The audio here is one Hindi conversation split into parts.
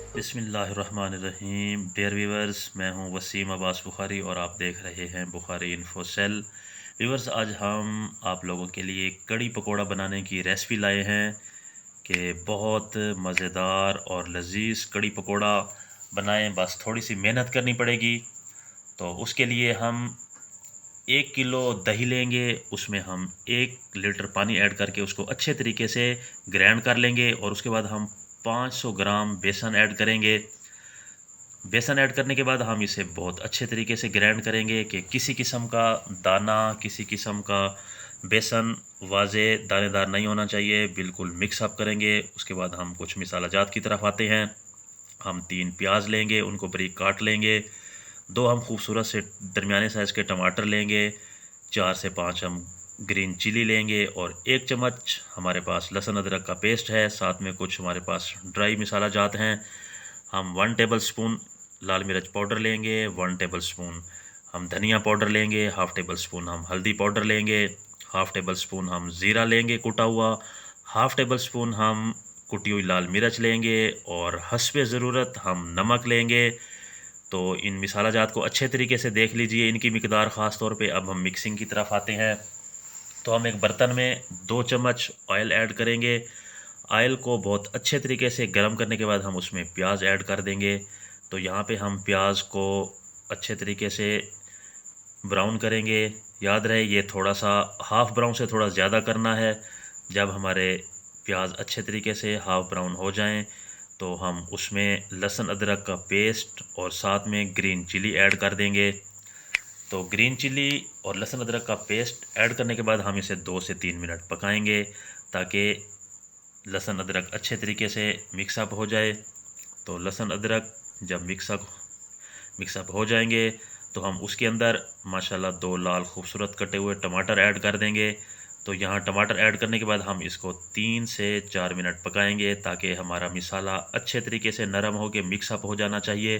बिस्मिल्लाहिर्रहमानिर्रहीम। डियर व्यूवर्स, मैं हूं वसीम अब्बास बुखारी और आप देख रहे हैं बुखारी इन्फो सेल। व्यूवर्स, आज हम आप लोगों के लिए कड़ी पकोड़ा बनाने की रेसिपी लाए हैं कि बहुत मज़ेदार और लजीज कड़ी पकोड़ा बनाएं। बस थोड़ी सी मेहनत करनी पड़ेगी। तो उसके लिए हम 1 किलो दही लेंगे, उसमें हम 1 लीटर पानी ऐड करके उसको अच्छे तरीके से ग्राइंड कर लेंगे और उसके बाद हम 500 ग्राम बेसन ऐड करेंगे। बेसन ऐड करने के बाद हम इसे बहुत अच्छे तरीके से ग्राइंड करेंगे कि किसी किस्म का दाना, किसी किस्म का बेसन वाजे दानेदार नहीं होना चाहिए। बिल्कुल मिक्स अप करेंगे। उसके बाद हम कुछ मिसाला जात की तरफ आते हैं। हम 3 प्याज लेंगे, उनको बारीक काट लेंगे। 2 हम खूबसूरत से दरमियाने साइज़ के टमाटर लेंगे। 4 से 5 हम ग्रीन चिली लेंगे और 1 चम्मच हमारे पास लहसुन अदरक का पेस्ट है। साथ में कुछ हमारे पास ड्राई मिसाला जात हैं। हम 1 टेबल स्पून लाल मिर्च पाउडर लेंगे। 1 टेबल स्पून हम धनिया पाउडर लेंगे। हाफ़ टेबल स्पून हम हल्दी पाउडर लेंगे। हाफ़ टेबल स्पून हम ज़ीरा लेंगे कुटा हुआ। हाफ़ टेबल स्पून हम कुटी हुई लाल मिर्च लेंगे और हस्बे ज़रूरत हम नमक लेंगे। तो इन मिसाला जात को अच्छे तरीके से देख लीजिए, इनकी मिकदार ख़ास तौर पे। अब हम मिक्सिंग की तरफ आते हैं। तो हम एक बर्तन में 2 चम्मच ऑयल ऐड करेंगे। ऑयल को बहुत अच्छे तरीके से गर्म करने के बाद हम उसमें प्याज ऐड कर देंगे। तो यहाँ पे हम प्याज को अच्छे तरीके से ब्राउन करेंगे। याद रहे, ये थोड़ा सा हाफ़ ब्राउन से थोड़ा ज़्यादा करना है। जब हमारे प्याज अच्छे तरीके से हाफ़ ब्राउन हो जाएं तो हम उसमें लहसुन अदरक का पेस्ट और साथ में ग्रीन चिली ऐड कर देंगे। तो ग्रीन चिली और लहसुन अदरक का पेस्ट ऐड करने के बाद हम इसे 2 से 3 मिनट पकाएंगे ताकि लहसुन अदरक अच्छे तरीके से मिक्सअप हो जाए। तो लहसुन अदरक जब मिक्सअप हो जाएंगे तो हम उसके अंदर माशाल्लाह 2 लाल खूबसूरत कटे हुए टमाटर ऐड कर देंगे। तो यहाँ टमाटर ऐड करने के बाद हम इसको 3 से 4 मिनट पकाएंगे ताकि हमारा मिसाला अच्छे तरीके से नरम हो के मिक्सअप हो जाना चाहिए।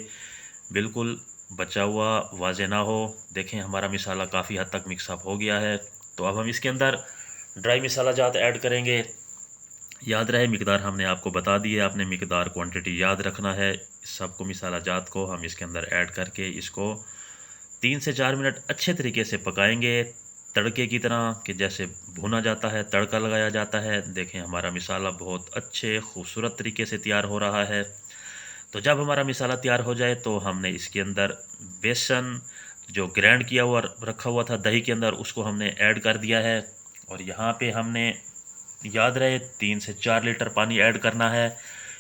बिल्कुल बचा हुआ वाजे ना हो। देखें, हमारा मिसाला काफ़ी हद तक मिक्सअप हो गया है। तो अब हम इसके अंदर ड्राई मिसाला जात ऐड करेंगे। याद रहे, मिकदार हमने आपको बता दी है, आपने मिकदार क्वांटिटी याद रखना है। सबको मिसाला जात को हम इसके अंदर ऐड करके इसको 3 से 4 मिनट अच्छे तरीके से पकाएंगे, तड़के की तरह कि जैसे भुना जाता है, तड़का लगाया जाता है। देखें, हमारा मिसाला बहुत अच्छे खूबसूरत तरीके से तैयार हो रहा है। तो जब हमारा मिसाला तैयार हो जाए तो हमने इसके अंदर बेसन जो ग्राइंड किया हुआ रखा हुआ था दही के अंदर, उसको हमने ऐड कर दिया है। और यहाँ पे हमने, याद रहे, 3 से 4 लीटर पानी ऐड करना है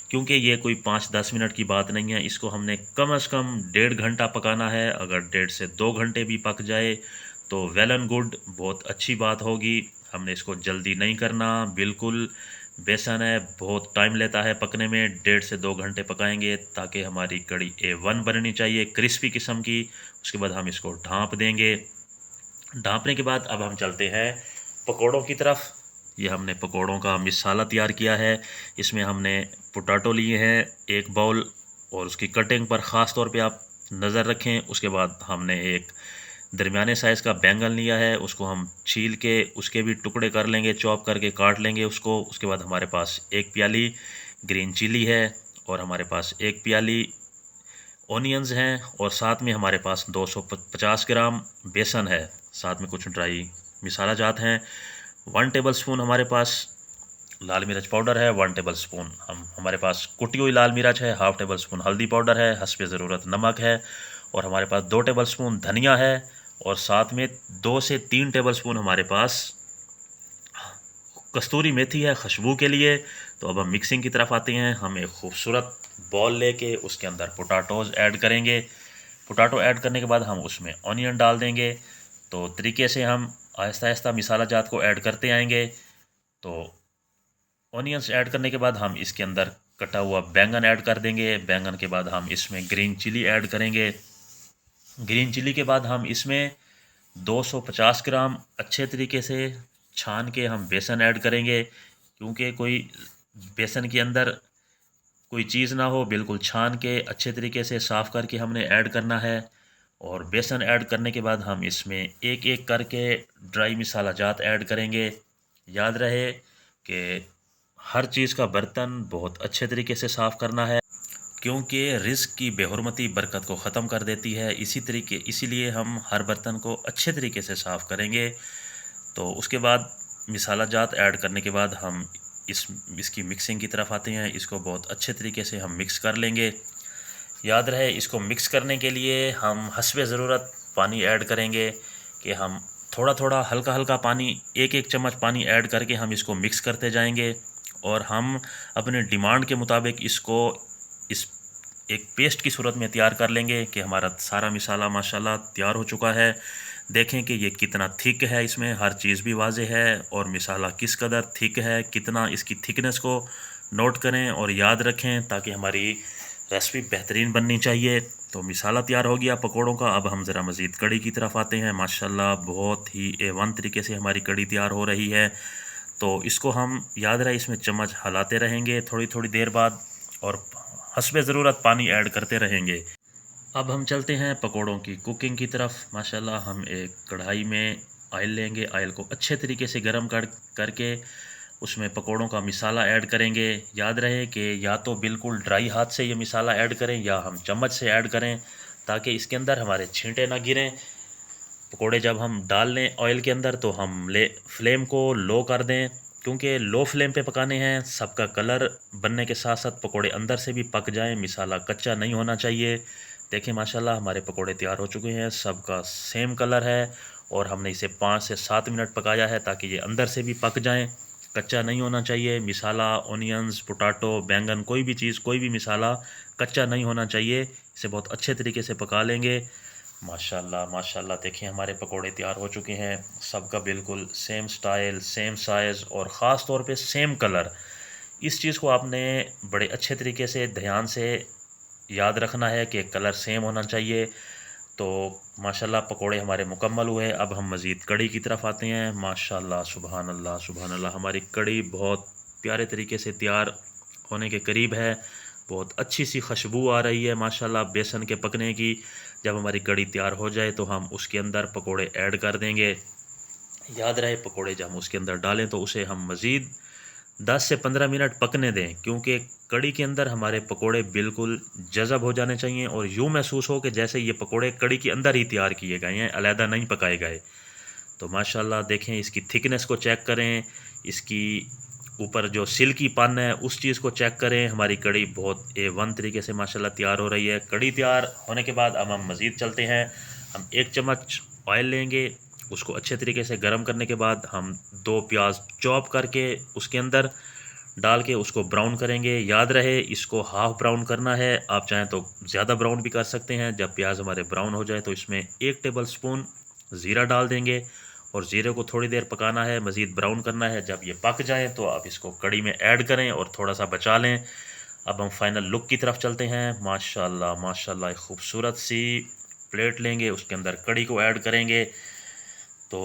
क्योंकि ये कोई 5-10 मिनट की बात नहीं है। इसको हमने कम से कम 1.5 घंटा पकाना है। अगर 1.5 से 2 घंटे भी पक जाए तो वेल एंड गुड, बहुत अच्छी बात होगी। हमने इसको जल्दी नहीं करना। बिल्कुल बेसन है, बहुत टाइम लेता है पकने में। 1.5 से 2 घंटे पकाएंगे ताकि हमारी कड़ी A1 बननी चाहिए, क्रिस्पी किस्म की। उसके बाद हम इसको ढाँप देंगे। ढाँपने के बाद अब हम चलते हैं पकौड़ों की तरफ। ये हमने पकौड़ों का मिसाला तैयार किया है। इसमें हमने पोटैटो लिए हैं 1 बाउल और उसकी कटिंग पर ख़ास तौर पे आप नज़र रखें। उसके बाद हमने एक दरमियाने साइज़ का बैंगन लिया है, उसको हम छील के उसके भी टुकड़े कर लेंगे, चॉप करके काट लेंगे उसको। उसके बाद हमारे पास 1 प्याली ग्रीन चिली है और हमारे पास 1 प्याली ऑनियंस हैं और साथ में हमारे पास 250 ग्राम बेसन है। साथ में कुछ ड्राई मिसाला जात हैं। 1 टेबल स्पून हमारे पास लाल मिर्च पाउडर है। 1 टेबल स्पून हमारे पास कुटी हुई लाल मिर्च है। हाफ़ टेबल स्पून हल्दी पाउडर है। हस्बे ज़रूरत नमक है और हमारे पास 2 टेबल स्पून धनिया है और साथ में 2 से 3 टेबल स्पून हमारे पास कस्तूरी मेथी है खुशबू के लिए। तो अब हम मिक्सिंग की तरफ आते हैं। हम एक खूबसूरत बॉल लेके उसके अंदर पोटैटोज़ ऐड करेंगे। पोटैटो ऐड करने के बाद हम उसमें ऑनियन डाल देंगे। तो तरीके से हम आहिस्ता आहिस्ता मिसाला जात को ऐड करते आएंगे। तो ऑनियंस ऐड करने के बाद हम इसके अंदर कटा हुआ बैंगन ऐड कर देंगे। बैंगन के बाद हम इसमें ग्रीन चिली ऐड करेंगे। ग्रीन चिली के बाद हम इसमें 250 ग्राम अच्छे तरीके से छान के हम बेसन ऐड करेंगे क्योंकि कोई बेसन के अंदर कोई चीज़ ना हो। बिल्कुल छान के अच्छे तरीके से साफ़ करके हमने ऐड करना है। और बेसन ऐड करने के बाद हम इसमें एक एक करके ड्राई मिसाला जात ऐड करेंगे। याद रहे कि हर चीज़ का बर्तन बहुत अच्छे तरीके से साफ़ करना है। क्योंकि रिज़्क की बेहुरमती बरकत को ख़त्म कर देती है। इसीलिए हम हर बर्तन को अच्छे तरीके से साफ़ करेंगे। तो उसके बाद मिसाला जात ऐड करने के बाद हम इसकी मिक्सिंग की तरफ आते हैं। इसको बहुत अच्छे तरीके से हम मिक्स कर लेंगे। याद रहे, इसको मिक्स करने के लिए हम हस्बे ज़रूरत पानी ऐड करेंगे कि हम थोड़ा थोड़ा हल्का हल्का पानी, एक एक चम्मच पानी ऐड करके हम इसको मिक्स करते जाएंगे। और हम अपने डिमांड के मुताबिक इसको इस एक पेस्ट की सूरत में तैयार कर लेंगे कि हमारा सारा मिसाला माशाल्लाह तैयार हो चुका है। देखें कि ये कितना थिक है, इसमें हर चीज़ भी वाज़ेह है और मिसाला किस कदर थिक है, कितना इसकी थिकनेस को नोट करें और याद रखें ताकि हमारी रेसिपी बेहतरीन बननी चाहिए। तो मिसाला तैयार हो गया पकोड़ों का। अब हम ज़रा मज़ीद कड़ी की तरफ आते हैं। माशाल्लाह बहुत ही A1 तरीके से हमारी कड़ी तैयार हो रही है। तो इसको हम याद रहे इसमें चम्मच हिलाते रहेंगे थोड़ी थोड़ी देर बाद और हस्बे ज़रूरत पानी ऐड करते रहेंगे। अब हम चलते हैं पकोड़ों की कुकिंग की तरफ। माशाल्लाह हम एक कढ़ाई में ऑयल लेंगे। ऑयल को अच्छे तरीके से गर्म करके उसमें पकोड़ों का मिसाला ऐड करेंगे। याद रहे कि या तो बिल्कुल ड्राई हाथ से ये मिसाला ऐड करें या हम चम्मच से ऐड करें ताकि इसके अंदर हमारे छींटे ना गिरें। पकोड़े जब हम डाल लें ऑयल के अंदर तो हम फ्लेम को लो कर दें, क्योंकि लो फ्लेम पे पकाने हैं। सबका कलर बनने के साथ साथ पकोड़े अंदर से भी पक जाएं, मिसाला कच्चा नहीं होना चाहिए। देखें माशाल्लाह हमारे पकोड़े तैयार हो चुके हैं, सबका सेम कलर है और हमने इसे 5 से 7 मिनट पकाया है ताकि ये अंदर से भी पक जाएं, कच्चा नहीं होना चाहिए। मिसाला, ओनियंस, पोटैटो, बैंगन, कोई भी चीज़, कोई भी मिसाला कच्चा नहीं होना चाहिए। इसे बहुत अच्छे तरीके से पका लेंगे। माशाल्लाह माशाल्लाह देखें हमारे पकोड़े तैयार हो चुके हैं, सबका बिल्कुल सेम स्टाइल, सेम साइज़ और ख़ास तौर पे सेम कलर। इस चीज़ को आपने बड़े अच्छे तरीके से ध्यान से याद रखना है कि कलर सेम होना चाहिए। तो माशाल्लाह पकोड़े हमारे मुकम्मल हुए। अब हम मज़ीद कड़ी की तरफ आते हैं। माशाल्लाह सुबहान अल्लाह सुबहान अल्लाह, हमारी कड़ी बहुत प्यारे तरीके से तैयार होने के करीब है। बहुत अच्छी सी खुशबू आ रही है माशाल्लाह बेसन के पकने की। जब हमारी कड़ी तैयार हो जाए तो हम उसके अंदर पकोड़े ऐड कर देंगे। याद रहे पकोड़े जब हम उसके अंदर डालें तो उसे हम मज़ीद 10 से 15 मिनट पकने दें, क्योंकि कड़ी के अंदर हमारे पकोड़े बिल्कुल जज़ब हो जाने चाहिए और यूँ महसूस हो कि जैसे ये पकोड़े कड़ी के अंदर ही तैयार किए गए हैं, अलहदा नहीं पकाए गए। तो माशाल्लाह देखें इसकी थिकनेस को चेक करें, इसकी ऊपर जो सिल्की पन है उस चीज़ को चेक करें। हमारी कड़ी बहुत A1 तरीके से माशाल्लाह तैयार हो रही है। कड़ी तैयार होने के बाद अब हम मज़ीद चलते हैं। हम 1 चम्मच ऑयल लेंगे, उसको अच्छे तरीके से गर्म करने के बाद हम 2 प्याज चॉप करके उसके अंदर डाल के उसको ब्राउन करेंगे। याद रहे इसको हाफ़ ब्राउन करना है, आप चाहें तो ज़्यादा ब्राउन भी कर सकते हैं। जब प्याज हमारे ब्राउन हो जाए तो इसमें 1 टेबल स्पून ज़ीरा डाल देंगे और ज़ीरे को थोड़ी देर पकाना है, मज़ीद ब्राउन करना है। जब ये पक जाए तो आप इसको कड़ी में ऐड करें और थोड़ा सा बचा लें। अब हम फाइनल लुक की तरफ चलते हैं। माशाल्लाह माशाल्लाह एक खूबसूरत सी प्लेट लेंगे, उसके अंदर कड़ी को ऐड करेंगे। तो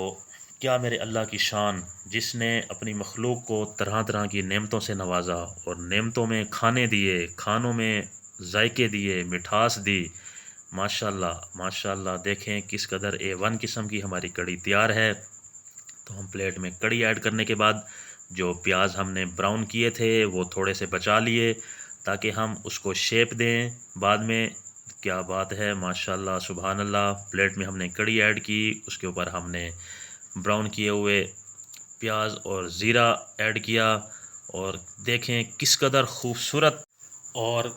क्या मेरे अल्लाह की शान, जिसने अपनी मखलूक को तरह तरह की नेमतों से नवाजा और नेमतों में खाने दिए, खानों में जायके दिए, मिठास दी। माशाल्लाह माशाल्लाह देखें किस कदर A1 किस्म की हमारी कड़ी तैयार है। तो हम प्लेट में कड़ी ऐड करने के बाद जो प्याज हमने ब्राउन किए थे वो थोड़े से बचा लिए ताकि हम उसको शेप दें बाद में। क्या बात है माशाल्लाह सुभान अल्लाह। प्लेट में हमने कड़ी ऐड की, उसके ऊपर हमने ब्राउन किए हुए प्याज और ज़ीरा ऐड किया और देखें किस कदर खूबसूरत और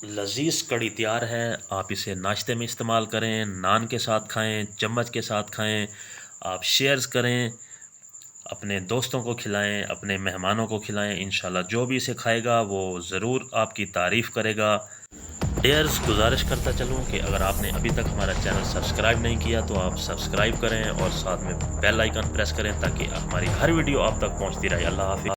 लजीज कड़ी तैयार है। आप इसे नाश्ते में इस्तेमाल करें, नान के साथ खाएं, चम्मच के साथ खाएं, आप शेयर्स करें, अपने दोस्तों को खिलाएं, अपने मेहमानों को खिलाएं। इंशाल्लाह जो भी इसे खाएगा वो ज़रूर आपकी तारीफ़ करेगा। डियर्स, गुजारिश करता चलूँ कि अगर आपने अभी तक हमारा चैनल सब्सक्राइब नहीं किया तो आप सब्सक्राइब करें और साथ में बेल आइकन प्रेस करें ताकि हमारी हर वीडियो आप तक पहुँचती रहे। अल्लाह हाफ़िज़।